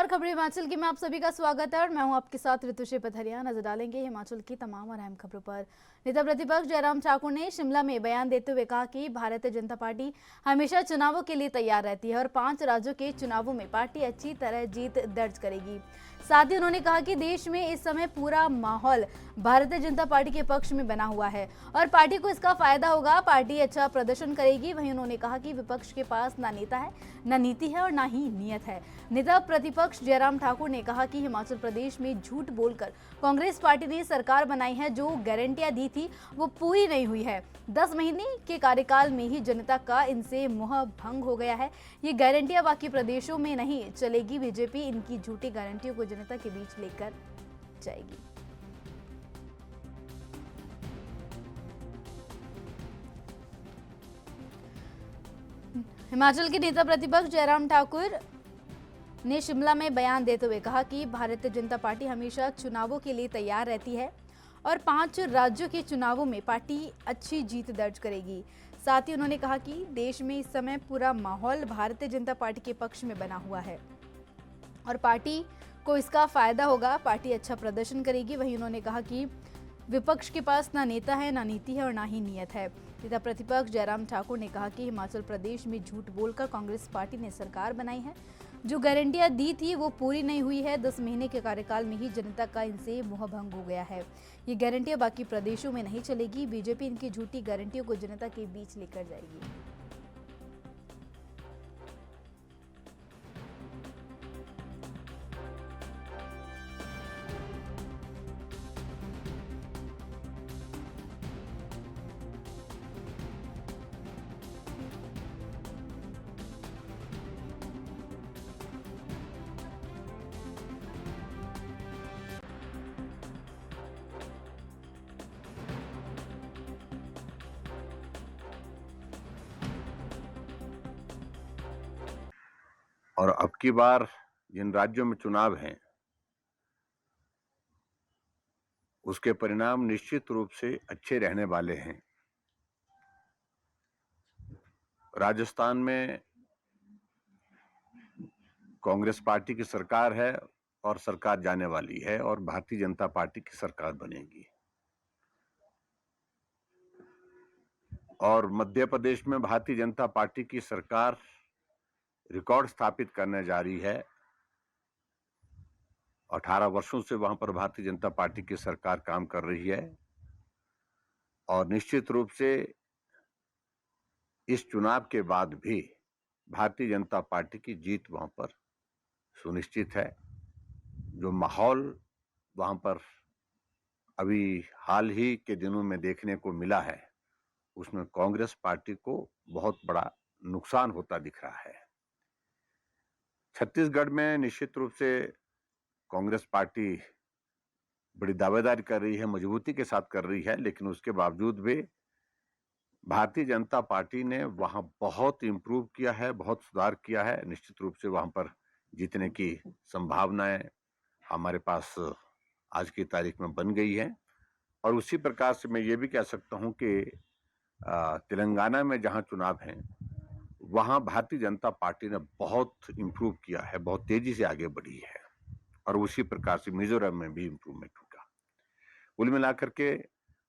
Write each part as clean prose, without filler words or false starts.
नमस्कार, खबरें हिमाचल की में आप सभी का स्वागत है और मैं हूं आपके साथ ऋतुश्री पथरिया। नजर डालेंगे हिमाचल की तमाम और अहम खबरों पर। नेता प्रतिपक्ष जयराम ठाकुर ने शिमला में बयान देते हुए कहा कि भारतीय जनता पार्टी हमेशा चुनावों के लिए तैयार रहती है और 5 राज्यों के चुनावों में पार्टी अच्छी तरह जीत दर्ज करेगी। साथ ही उन्होंने कहा कि देश में इस समय पूरा माहौल भारतीय जनता पार्टी के पक्ष में बना हुआ है और पार्टी को इसका फायदा होगा, पार्टी अच्छा प्रदर्शन करेगी। वहीं उन्होंने कहा कि विपक्ष के पास ना नेता है, ना नीति है और ना ही नीयत है। नेता प्रतिपक्ष जयराम ठाकुर ने कहा कि हिमाचल प्रदेश में झूठ बोलकर कांग्रेस पार्टी ने सरकार बनाई है, जो गारंटियां दी थी वो पूरी नहीं हुई है। 10 महीने के कार्यकाल में ही जनता का इनसे मोह भंग हो गया है। ये गारंटियां बाकी प्रदेशों में नहीं चलेगी। बीजेपी इनकी झूठी गारंटियों को जनता के बीच लेकर जाएगी। हिमाचल के नेता प्रतिपक्ष जयराम ठाकुर ने शिमला में बयान देते हुए कहा कि भारतीय जनता पार्टी हमेशा चुनावों के लिए तैयार रहती है और 5 राज्यों के चुनावों में पार्टी अच्छी जीत दर्ज करेगी। साथ ही उन्होंने कहा कि देश में इस समय पूरा माहौल भारतीय जनता पार्टी के पक्ष में बना हुआ है और पार्टी को इसका फायदा होगा, पार्टी अच्छा प्रदर्शन करेगी। वहीं उन्होंने कहा कि विपक्ष के पास ना नेता है, ना नीति है और ना ही नीयत है। नेता प्रतिपक्ष जयराम ठाकुर ने कहा कि हिमाचल प्रदेश में झूठ बोलकर कांग्रेस पार्टी ने सरकार बनाई है, जो गारंटियां दी थी वो पूरी नहीं हुई है। 10 महीने के कार्यकाल में ही जनता का इनसे मोह भंग हो गया है। ये गारंटियां बाकी प्रदेशों में नहीं चलेगी। बीजेपी इनकी झूठी गारंटियों को जनता के बीच लेकर जाएगी। और अब की बार जिन राज्यों में चुनाव हैं उसके परिणाम निश्चित रूप से अच्छे रहने वाले हैं। राजस्थान में कांग्रेस पार्टी की सरकार है और सरकार जाने वाली है और भारतीय जनता पार्टी की सरकार बनेगी। और मध्य प्रदेश में भारतीय जनता पार्टी की सरकार रिकॉर्ड स्थापित करने जा रही है। 18 वर्षों से वहां पर भारतीय जनता पार्टी की सरकार काम कर रही है और निश्चित रूप से इस चुनाव के बाद भी भारतीय जनता पार्टी की जीत वहां पर सुनिश्चित है। जो माहौल वहां पर अभी हाल ही के दिनों में देखने को मिला है, उसमें कांग्रेस पार्टी को बहुत बड़ा नुकसान होता दिख रहा है। छत्तीसगढ़ में निश्चित रूप से कांग्रेस पार्टी बड़ी दावेदारी कर रही है, मजबूती के साथ कर रही है, लेकिन उसके बावजूद भी भारतीय जनता पार्टी ने वहां बहुत इंप्रूव किया है, बहुत सुधार किया है। निश्चित रूप से वहां पर जीतने की संभावनाएं हमारे पास आज की तारीख में बन गई है। और उसी प्रकार से मैं ये भी कह सकता हूं कि तेलंगाना में जहां चुनाव हैं वहां भारतीय जनता पार्टी ने बहुत इंप्रूव किया है, बहुत तेजी से आगे बढ़ी है। और उसी प्रकार से मिजोरम में भी इंप्रूवमेंट होगा। कुल मिलाकर के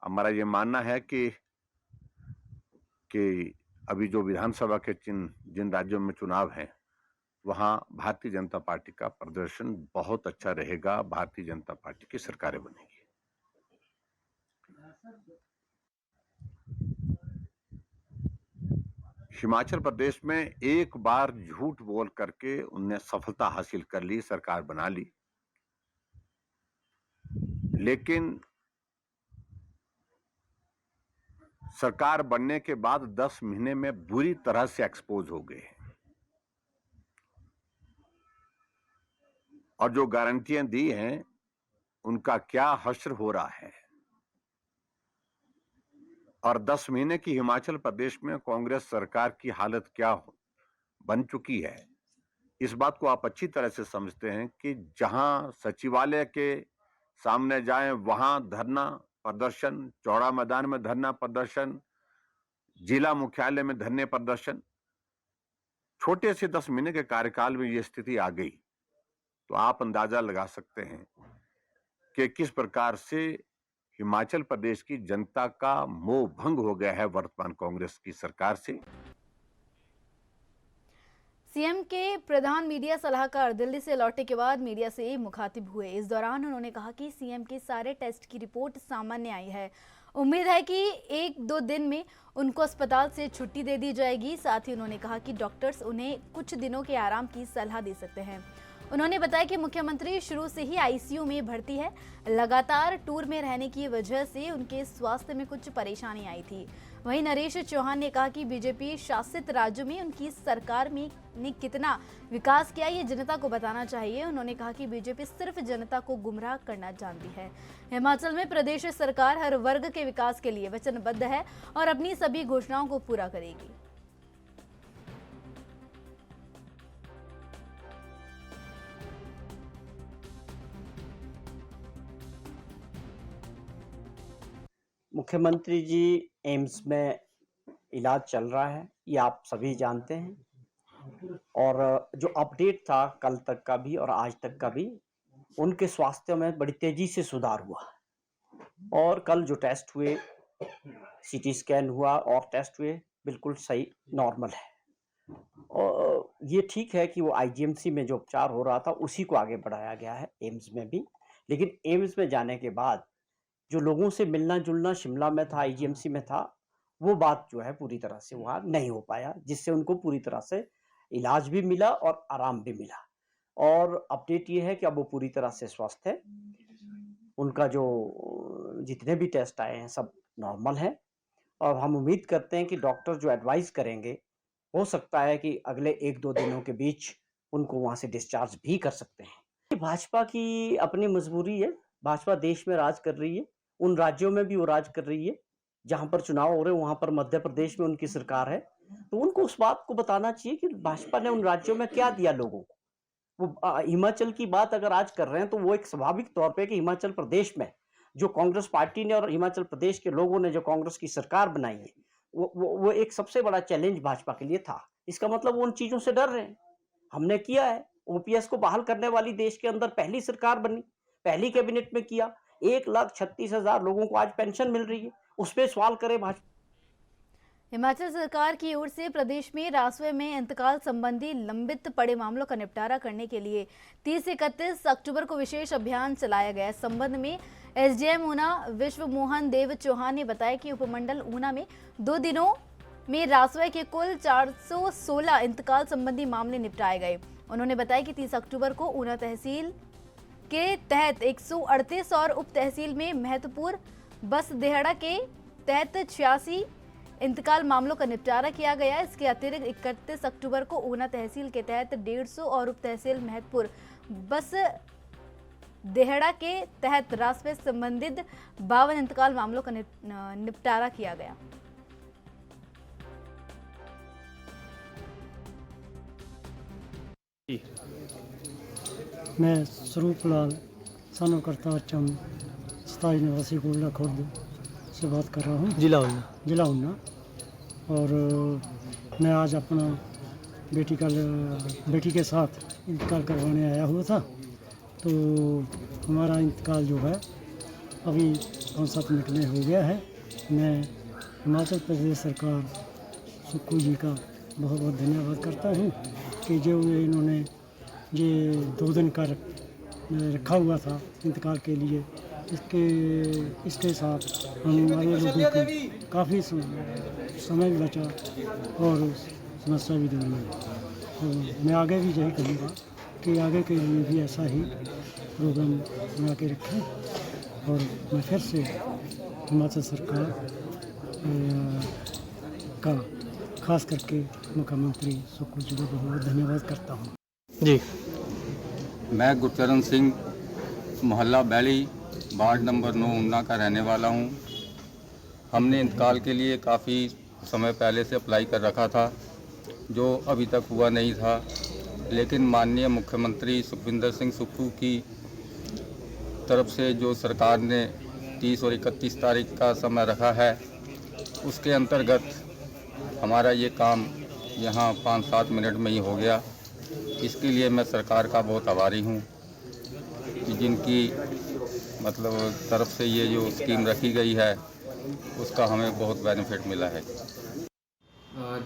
हमारा ये मानना है कि अभी जो विधानसभा के जिन राज्यों में चुनाव हैं वहां भारतीय जनता पार्टी का प्रदर्शन बहुत अच्छा रहेगा। भारतीय जनता पार्टी की सरकारें बनेगी। हिमाचल प्रदेश में एक बार झूठ बोल करके उनने सफलता हासिल कर ली, सरकार बना ली, लेकिन सरकार बनने के बाद 10 महीने में बुरी तरह से एक्सपोज हो गए हैं और जो गारंटियां दी हैं उनका क्या हश्र हो रहा है। और 10 महीने की हिमाचल प्रदेश में कांग्रेस सरकार की हालत क्या बन चुकी है, इस बात को आप अच्छी तरह से समझते हैं कि जहां सचिवालय के सामने जाएं वहां धरना प्रदर्शन, चौड़ा मैदान में धरना प्रदर्शन, जिला मुख्यालय में धरने प्रदर्शन, छोटे से 10 महीने के कार्यकाल में यह स्थिति आ गई तो आप अंदाजा लगा सकते हैं कि किस प्रकार से हिमाचल प्रदेश की जनता का मोह भंग हो गया है वर्तमान कांग्रेस की सरकार से। सीएम के प्रधान मीडिया सलाहकार दिल्ली से लौटने के बाद मीडिया से मुखातिब हुए। इस दौरान उन्होंने कहा कि सीएम के सारे टेस्ट की रिपोर्ट सामान्य आई है। उम्मीद है कि 1-2 दिन में उनको अस्पताल से छुट्टी दे दी जाएगी। साथ ही उन्होंने कहा कि डॉक्टर्स उन्हें कुछ दिनों के आराम की सलाह दे सकते हैं। उन्होंने बताया कि मुख्यमंत्री शुरू से ही आईसीयू में भर्ती है। लगातार टूर में रहने की वजह से उनके स्वास्थ्य में कुछ परेशानी आई थी। वहीं नरेश चौहान ने कहा कि बीजेपी शासित राज्यों में उनकी सरकार में ने कितना विकास किया ये जनता को बताना चाहिए। उन्होंने कहा कि बीजेपी सिर्फ जनता को गुमराह करना जानती है। हिमाचल में प्रदेश सरकार हर वर्ग के विकास के लिए वचनबद्ध है और अपनी सभी घोषणाओं को पूरा करेगी। मुख्यमंत्री जी एम्स में इलाज चल रहा है, ये आप सभी जानते हैं। और जो अपडेट था कल तक का भी और आज तक का भी, उनके स्वास्थ्य में बड़ी तेजी से सुधार हुआ। और कल जो टेस्ट हुए, सीटी स्कैन हुआ और टेस्ट हुए, बिल्कुल सही नॉर्मल है। और ये ठीक है कि वो आईजीएमसी में जो उपचार हो रहा था उसी को आगे बढ़ाया गया है एम्स में भी। लेकिन एम्स में जाने के बाद जो लोगों से मिलना जुलना शिमला में था, आईजीएमसी में था, वो बात जो है पूरी तरह से वहाँ नहीं हो पाया, जिससे उनको पूरी तरह से इलाज भी मिला और आराम भी मिला। और अपडेट ये है कि अब वो पूरी तरह से स्वस्थ है। उनका जो जितने भी टेस्ट आए हैं सब नॉर्मल है और हम उम्मीद करते हैं कि डॉक्टर जो एडवाइस करेंगे, हो सकता है कि अगले 1-2 दिनों के बीच उनको वहाँ से डिस्चार्ज भी कर सकते हैं। भाजपा की अपनी मजबूरी है, भाजपा देश में राज कर रही है, उन राज्यों में भी वो राज कर रही है जहाँ पर चुनाव हो रहे हैं, वहाँ पर मध्य प्रदेश में उनकी सरकार है। तो उनको उस बात को बताना चाहिए कि भाजपा ने उन राज्यों में क्या दिया लोगों को। वो हिमाचल की बात अगर आज कर रहे हैं तो वो एक स्वाभाविक तौर पे कि हिमाचल प्रदेश में जो कांग्रेस पार्टी ने और हिमाचल प्रदेश के लोगों ने जो कांग्रेस की सरकार बनाई है, वो एक सबसे बड़ा चैलेंज भाजपा के लिए था। इसका मतलब वो उन चीजों से डर रहे हैं। हमने किया है, ओपीएस को बहाल करने वाली देश के अंदर पहली सरकार बनी, पहली कैबिनेट में किया। 1,36,000 लोगों को आज पेंशन मिल रही है, उस पर सवाल करे भाजपा। हिमाचल सरकार की ओर से प्रदेश में रासवे में इंतकाल संबंधी लंबित पड़े मामलों का निपटारा करने के लिए 30 से 31 अक्टूबर को विशेष अभियान चलाया गया। इस संबंध में एसडीएम ऊना विश्व मोहन देव चौहान ने बताया कि उपमंडल ऊना में 2 दिनों में रासवे के कुल 416 इंतकाल संबंधी मामले निपटाए गए। उन्होंने बताया कि 30 अक्टूबर को ऊना तहसील के तहत 138 और उप तहसील में महत्वपुर बस देहड़ा के तहत 86 इंतकाल मामलों का निपटारा किया गया। इसके अतिरिक्त 31 अक्टूबर को ऊना तहसील के तहत 150 और उप तहसील महतपुर बस देहड़ा के तहत रासवे संबंधित 52 इंतकाल मामलों का निपटारा किया गया। मैं स्वरूपलाल सानो करतार चंद 27 निवासी गोल्डा खुर्द से बात कर रहा हूँ, जिला ऊना। और मैं आज अपना बेटी के साथ इंतकाल करवाने आया हुआ था। तो हमारा इंतकाल जो है अभी 5-7 मिनट में हो गया है। मैं हिमाचल प्रदेश सरकार सुक्खू जी का बहुत बहुत धन्यवाद करता हूँ कि जो इन्होंने ये 2 दिन का रखा हुआ था इंतकाल के लिए, इसके साथ हमारे लोगों को काफ़ी समय भी बचा और समस्या भी दूर हुई। तो मैं आगे भी यही कहूँगा कि आगे के लिए भी ऐसा ही प्रोग्राम बना के रखें। और मैं फिर से हिमाचल सरकार का खास करके मुख्यमंत्री सुक्खू जी को बहुत धन्यवाद करता हूँ। जी, मैं गुरचरण सिंह मोहल्ला बैली वार्ड नंबर 9 ऊना का रहने वाला हूँ। हमने इंतकाल के लिए काफ़ी समय पहले से अप्लाई कर रखा था, जो अभी तक हुआ नहीं था। लेकिन माननीय मुख्यमंत्री सुखविंदर सिंह सुक्खू की तरफ से जो सरकार ने 30 और 31 तारीख का समय रखा है, उसके अंतर्गत हमारा ये काम यहाँ 5-7 मिनट में ही हो गया। इसके लिए मैं सरकार का बहुत आभारी हूँ। कि जिनकी मतलब तरफ से ये जो स्कीम रखी गई है उसका हमें बहुत बेनिफिट मिला है।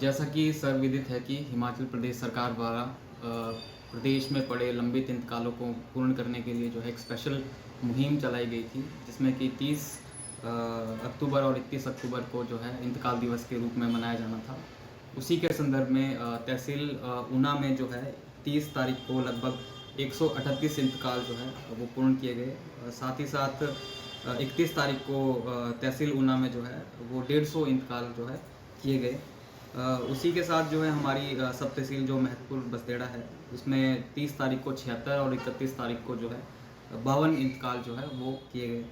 जैसा कि सर्वविदित है कि हिमाचल प्रदेश सरकार द्वारा प्रदेश में पड़े लंबित इंतकालों को पूर्ण करने के लिए जो है एक स्पेशल मुहिम चलाई गई थी, जिसमें कि 30 अक्टूबर और 31 अक्टूबर को जो है इंतकाल दिवस के रूप में मनाया जाना था। उसी के संदर्भ में तहसील ऊना में जो है 30 तारीख को लगभग 138 इंतकाल जो है वो पूर्ण किए गए। साथ ही साथ 31 तारीख को तहसील ऊना में जो है वो 150 इंतकाल जो है किए गए। उसी के साथ जो है हमारी सब तहसील जो महत्वपुर बसदेड़ा है उसमें 30 तारीख को 76 और 31 तारीख को जो है 52 इंतकाल जो है वो किए गए।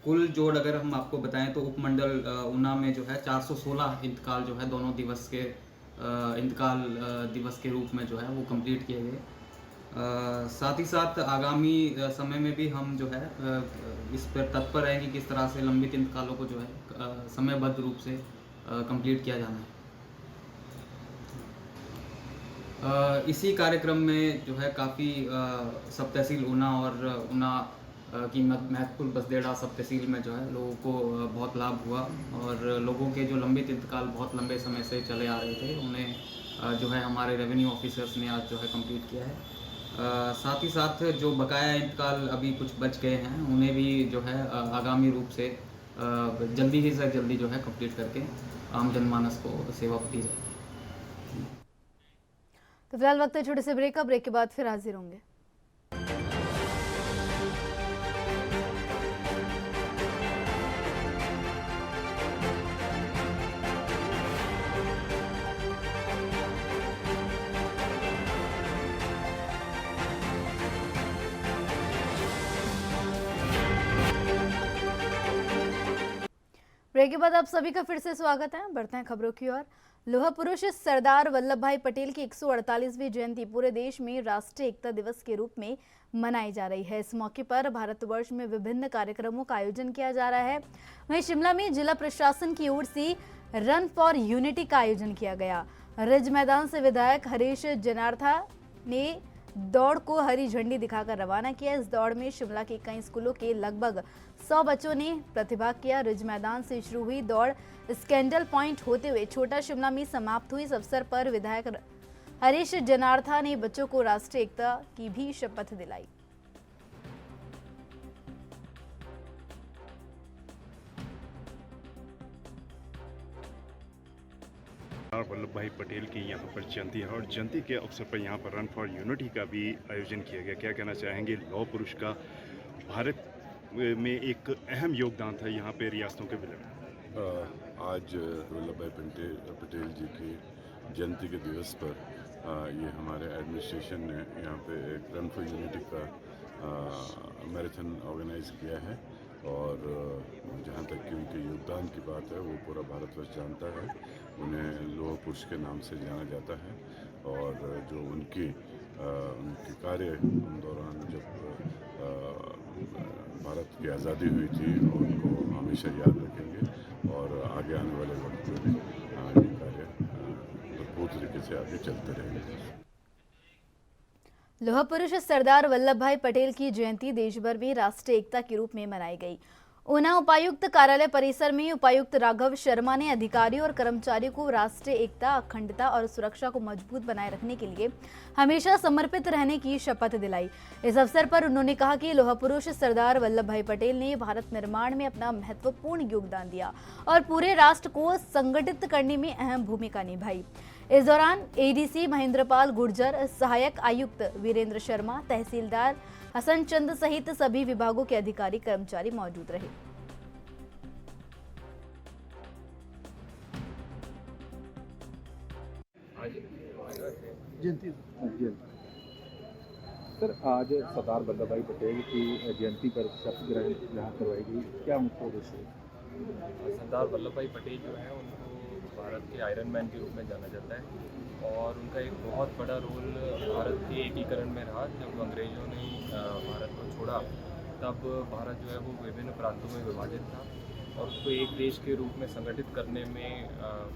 कुल जोड़ अगर हम आपको बताएं तो उपमंडल ऊना में जो है 416 इंतकाल जो है दोनों दिवस के इंतकाल दिवस के रूप में जो है वो कंप्लीट किए गए। साथ ही साथ आगामी समय में भी हम जो है इस पर तत्पर रहें कि किस तरह से लंबित इंतकालों को जो है समयबद्ध रूप से कंप्लीट किया जाना है। इसी कार्यक्रम में जो है काफ़ी सब तहसील ऊना और ऊना की महत्वपुर बसदेड़ा सब तहसील में जो है लोगों को बहुत लाभ हुआ और लोगों के जो लंबित इंतकाल बहुत लंबे समय से चले आ रहे थे उन्हें जो है हमारे रेवेन्यू ऑफिसर्स ने आज जो है कंप्लीट किया है। साथ ही साथ जो बकाया इंतकाल अभी कुछ बच गए हैं उन्हें भी जो है आगामी रूप से जल्दी ही से जल्दी जो है कंप्लीट करके आम जनमानस को सेवा दी जाए। तो फिलहाल वक्त है छोटे से ब्रेक का। ब्रेक के बाद फिर हाजिर होंगे। ब्रेक के बाद आप सभी का फिर से स्वागत है। बढ़ते हैं खबरों की ओर। लोहा पुरुष सरदार वल्लभ भाई पटेल की 148वीं जयंती पूरे देश में राष्ट्रीय एकता दिवस के रूप में मनाई जा रही है। इस मौके पर भारतवर्ष में विभिन्न कार्यक्रमों का आयोजन किया जा रहा है। वहीं शिमला में जिला प्रशासन की ओर से रन फॉर यूनिटी का आयोजन किया गया। रिज मैदान से विधायक हरीश जनार्था ने दौड़ को हरी झंडी दिखाकर रवाना किया। इस दौड़ में शिमला के कई स्कूलों के लगभग 100 बच्चों ने प्रतिभाग किया। रिज मैदान से शुरू हुई दौड़ स्कैंडल पॉइंट होते हुए छोटा शिमला में समाप्त हुई। इस अवसर पर विधायक हरीश जनार्था ने बच्चों को राष्ट्रीय एकता की भी शपथ दिलाई। वल्लभ भाई पटेल की यहाँ पर जयंती है और जयंती के अवसर पर यहाँ पर रन फॉर यूनिटी का भी आयोजन किया गया। क्या कहना चाहेंगे? लौह पुरुष का भारत में एक अहम योगदान था यहाँ पे रियासतों के विलय में। आज वल्लभ भाई पटेल जी की जयंती के दिवस पर ये हमारे एडमिनिस्ट्रेशन ने यहाँ पे एक रन फॉर यूनिटी का मैराथन ऑर्गेनाइज किया है और जहाँ तक कि उनके योगदान की बात है वो पूरा भारतवर्ष जानता है। उन्हें लौह पुरुष के नाम से जाना जाता है और जो उनके कार्य उन दौरान जब भारत की आज़ादी हुई थी उनको हमेशा याद रखेंगे और आगे आने वाले वक्त में भी ये कार्य भरपूर तरीके से आगे चलते रहेंगे। लोह पुरुष सरदार वल्लभ भाई पटेल की जयंती देश भर में राष्ट्रीय एकता के रूप में मनाई गई। ऊना उपायुक्त कार्यालय परिसर में उपायुक्त राघव शर्मा ने अधिकारियों और कर्मचारियों को राष्ट्रीय एकता, अखंडता और सुरक्षा को मजबूत बनाए रखने के लिए हमेशा समर्पित रहने की शपथ दिलाई। इस अवसर पर उन्होंने कहा कि लोह पुरुष सरदार वल्लभ भाई पटेल ने भारत निर्माण में अपना महत्वपूर्ण योगदान दिया और पूरे राष्ट्र को संगठित करने में अहम भूमिका निभाई। इस दौरान एडीसी महेंद्रपाल गुर्जर, सहायक आयुक्त वीरेंद्र शर्मा, तहसीलदार हसन चंद सहित सभी विभागों के अधिकारी कर्मचारी मौजूद रहे। सर, आज सरदार वल्लभ भाई पटेल की जयंती पर शपथ ग्रहण यहाँ करवाई गई, क्या मुख्य उद्देश्य है? सरदार वल्लभ भाई पटेल जो है उनको भारत के आयरन मैन के रूप में जाना जाता है और उनका एक बहुत बड़ा रोल भारत के एकीकरण में रहा। जब अंग्रेज़ों ने भारत को छोड़ा तब भारत जो है वो विभिन्न प्रांतों में विभाजित था और उसको एक देश के रूप में संगठित करने में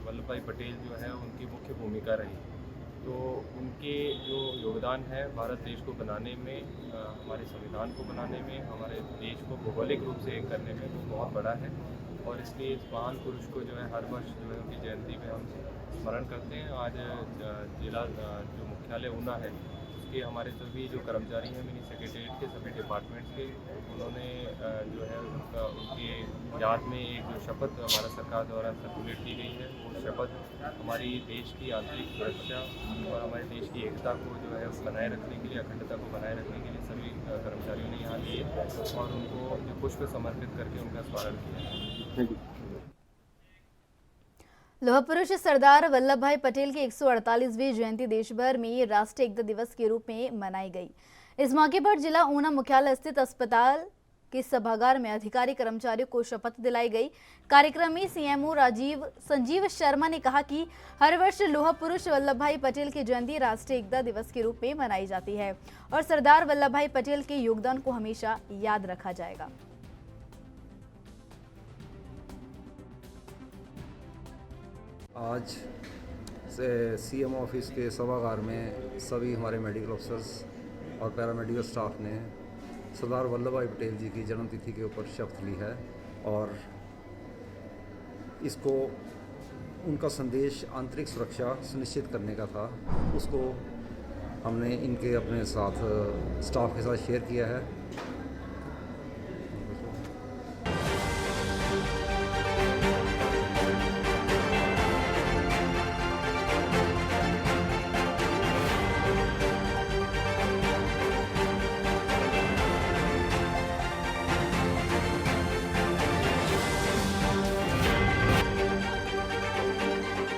वल्लभ भाई पटेल जो है उनकी मुख्य भूमिका रही। तो उनके जो योगदान है भारत देश को बनाने में, हमारे संविधान को बनाने में, हमारे देश को भौगोलिक रूप से एक करने में वो बहुत बड़ा है। और इसलिए इस महान पुरुष को जो है हर वर्ष जो है उनकी जयंती पे हम स्मरण करते हैं। आज जिला जो मुख्यालय ऊना है उसके हमारे सभी जो कर्मचारी हैं मिनी सेक्रेटरीट के सभी डिपार्टमेंट्स के, उन्होंने जो है उनके याद में एक जो शपथ भारत सरकार द्वारा सर्कुलेट की गई है, वो शपथ हमारी देश की आंतरिक सुरक्षा और हमारे देश की एकता को जो है बनाए रखने के लिए, अखंडता को बनाए रखने के लिए सभी कर्मचारियों ने यहाँ लिए और उनको जो पुष्प समर्पित करके उनका स्मरण किया। लौह पुरुष सरदार वल्लभ भाई पटेल की 148वीं जयंती देश भर में राष्ट्रीय एकता दिवस के रूप में मनाई गई। इस मौके पर जिला ऊना मुख्यालय स्थित अस्पताल के सभागार में अधिकारी कर्मचारियों को शपथ दिलाई गई। कार्यक्रम में सीएमओ संजीव शर्मा ने कहा कि हर वर्ष लौह पुरुष वल्लभ भाई पटेल की जयंती राष्ट्रीय एकता दिवस के रूप में मनाई जाती है और सरदार वल्लभ भाई पटेल के योगदान को हमेशा याद रखा जाएगा। आज से सीएम ऑफिस के सभागार में सभी हमारे मेडिकल अफसर्स और पैरामेडिकल स्टाफ ने सरदार वल्लभ भाई पटेल जी की जन्मतिथि के ऊपर शपथ ली है और इसको उनका संदेश आंतरिक सुरक्षा सुनिश्चित करने का था, उसको हमने इनके अपने साथ स्टाफ के साथ शेयर किया है।